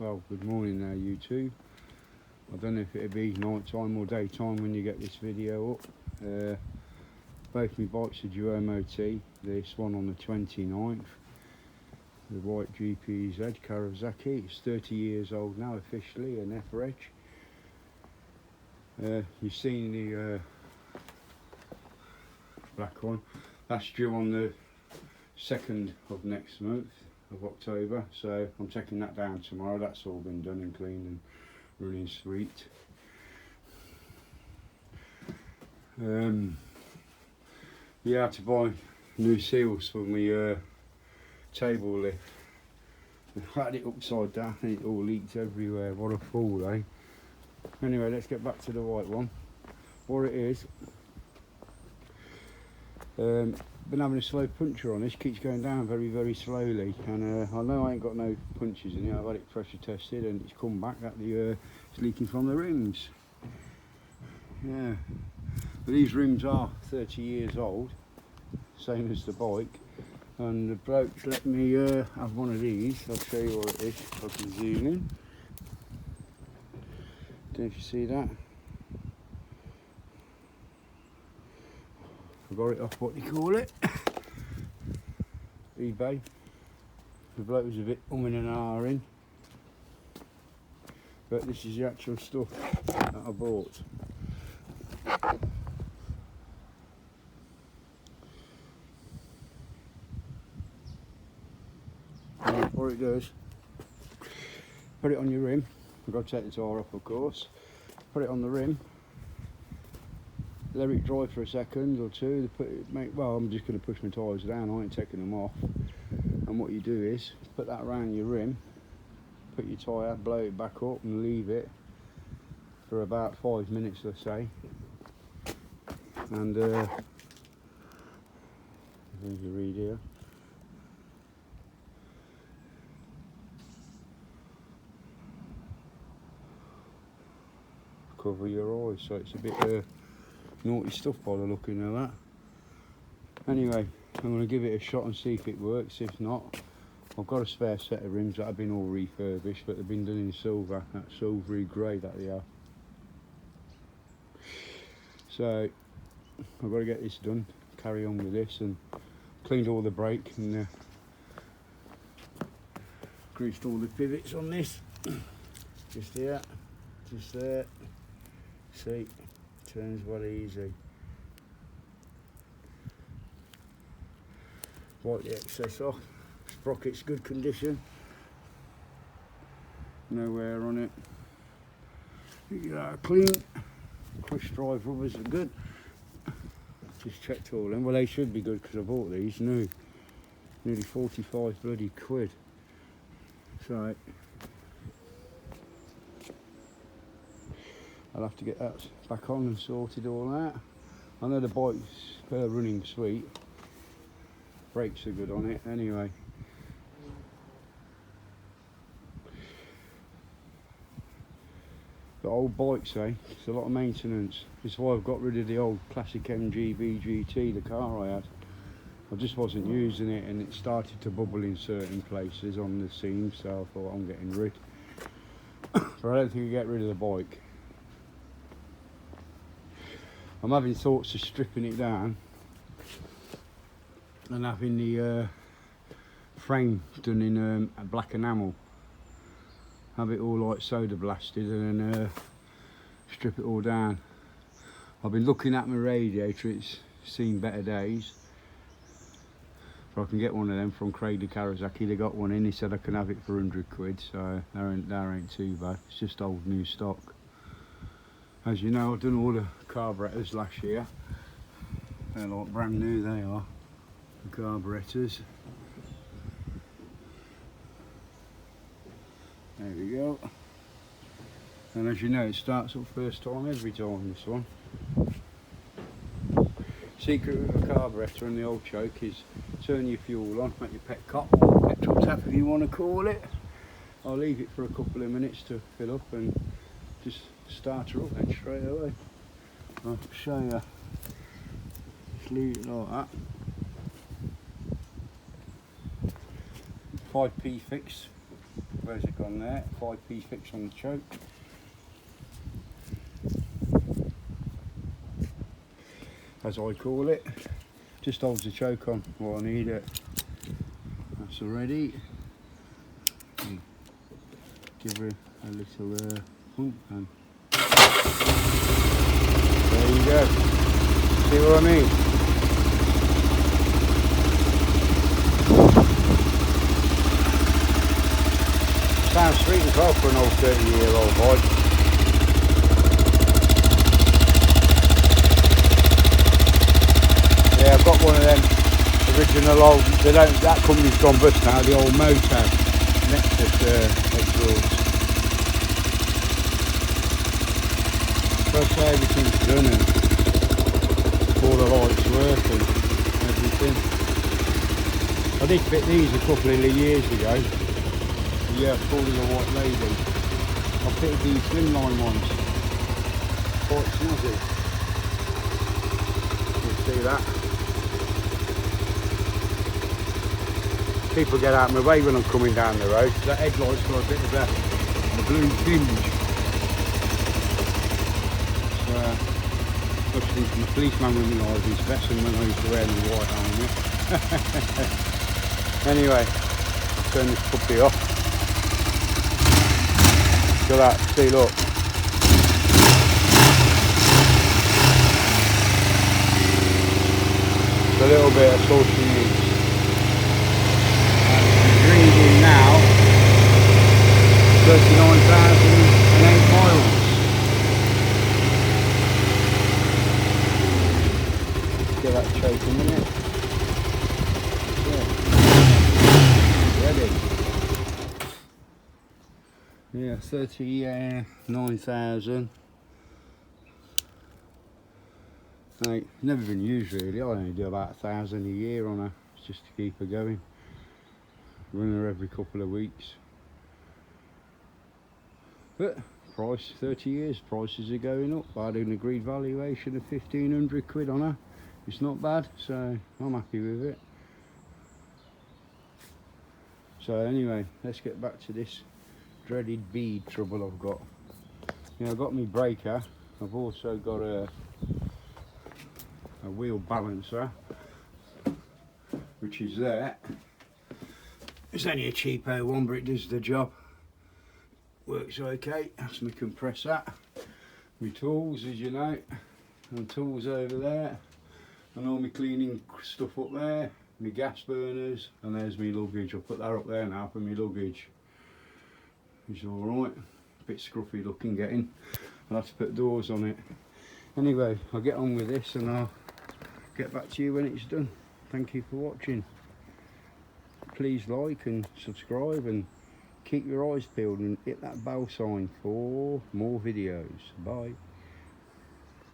Well, good morning now, YouTube. I don't know if it'll be night time or daytime when you get this video up. Both my bikes are due MOT. This one on the 29th. The white GPZ Kawasaki. It's 30 years old now officially, an F-Reg. You've seen the black one. That's due on the 2nd of next month of October, so I'm taking that down tomorrow. That's all been done and cleaned and running sweet. Yeah, I had to buy new seals for my table lift. I had it upside down and it all leaked everywhere. What a fool, eh? Anyway, let's get back to the white one. What it is, been having a slow puncture on this, keeps going down very slowly, and I know I ain't got no punches in it. I've had it pressure tested and it's come back that it's leaking from the rims. Yeah, but these rims are 30 years old, same as the bike, and the bloke's let me have one of these. I'll show you what it is if I can zoom in. Don't know if you see that. I got it off what you call it, eBay. The bloke was a bit umming and ahhing, but this is the actual stuff that I bought. And what it does, put it on your rim. I've got to take the tyre off, of course. Put it on the rim. Let it dry for a second or two. Well, I'm just going to push my tyres down, I ain't taking them off. And what you do is, put that around your rim, put your tyre, blow it back up and leave it for about 5 minutes, let's say. And there's your read here. Cover your eyes, so it's a bit naughty stuff by the looking of that. Anyway, I'm going to give it a shot and see if it works. If not, I've got a spare set of rims that have been all refurbished, but they've been done in silver, that silvery grey that they are. So I've got to get this done, carry on with this, and cleaned all the brake and greased all the pivots on this. Just here, just there. See, turns well easy. Wipe the excess off. Sprocket's good condition. No wear on it. You are clean. Push drive rubbers are good. Just checked all them. Well, they should be good because I bought these new. Nearly 45 bloody quid. So I'll have to get that back on and sorted all out. I know the bike's running sweet. Brakes are good on it anyway. The old bikes, it's a lot of maintenance. That's why I've got rid of the old classic MGB GT, the car I had. I just wasn't using it and it started to bubble in certain places on the seams, so I thought I'm getting rid. But I don't think I get rid of the bike. I'm having thoughts of stripping it down and having the frame done in black enamel. Have it all like soda blasted and then strip it all down. I've been looking at my radiator, it's seen better days. If I can get one of them from Craig the Kawasaki, they got one in, he said I can have it for 100 quid, so that ain't too bad. It's just old new stock. As you know, I've done all the carburetors last year. They're like brand new, they are, the carburetors. There we go. And as you know, it starts up first time every time, this one. Secret of a carburetor and the old choke is turn your fuel on, make your petrol tap if you want to call it. I'll leave it for a couple of minutes to fill up and just start her up then straight away. I'll show you. Just leave it like that. 5p fix. Where's it gone there? 5p fix on the choke. As I call it. Just holds the choke on while I need it. That's already. Give her a little pump and there you go. See what I mean? Sounds sweet and cold for an old 30-year-old bike. Yeah, I've got one of them original old, that company's gone bust now, the old Motown Nexus exhausts. First everything's done and all the lights work and everything. I did fit these a couple of years ago. Yeah, calling a white lady. I fitted these slimline ones. Quite snazzy. You see that? People get out of my way when I'm coming down the road. That headlight's got a bit of a blue tinge. So, looking from the policeman with my eyes, his vest and when I used to wear the white helmet. Anyway, I'll turn this puppy off. Look at that, see look. It's a little bit of all she needs. Reading now 39,008 miles. Give that choke a minute. Ready. Yeah, 39,000. Like, never been used really. I only do about 1,000 a year on her, just to keep her going. Run her every couple of weeks. But price, 30 years, prices are going up. I had an agreed valuation of 1,500 quid on her. It's not bad, so I'm happy with it. So anyway, let's get back to this dreaded bead trouble I've got. You know, I've got my breaker. I've also got a wheel balancer, which is there. It's only a cheapo one, but it does the job. Works okay. That's my compressor. My tools, as you know, and tools over there, and all my cleaning stuff up there. My gas burners, and there's my luggage. I'll put that up there now for my luggage. It's all right. A bit scruffy looking getting. I'll have to put doors on it. Anyway, I'll get on with this and I'll get back to you when it's done. Thank you for watching. Please like and subscribe and keep your eyes peeled and hit that bell sign for more videos. Bye.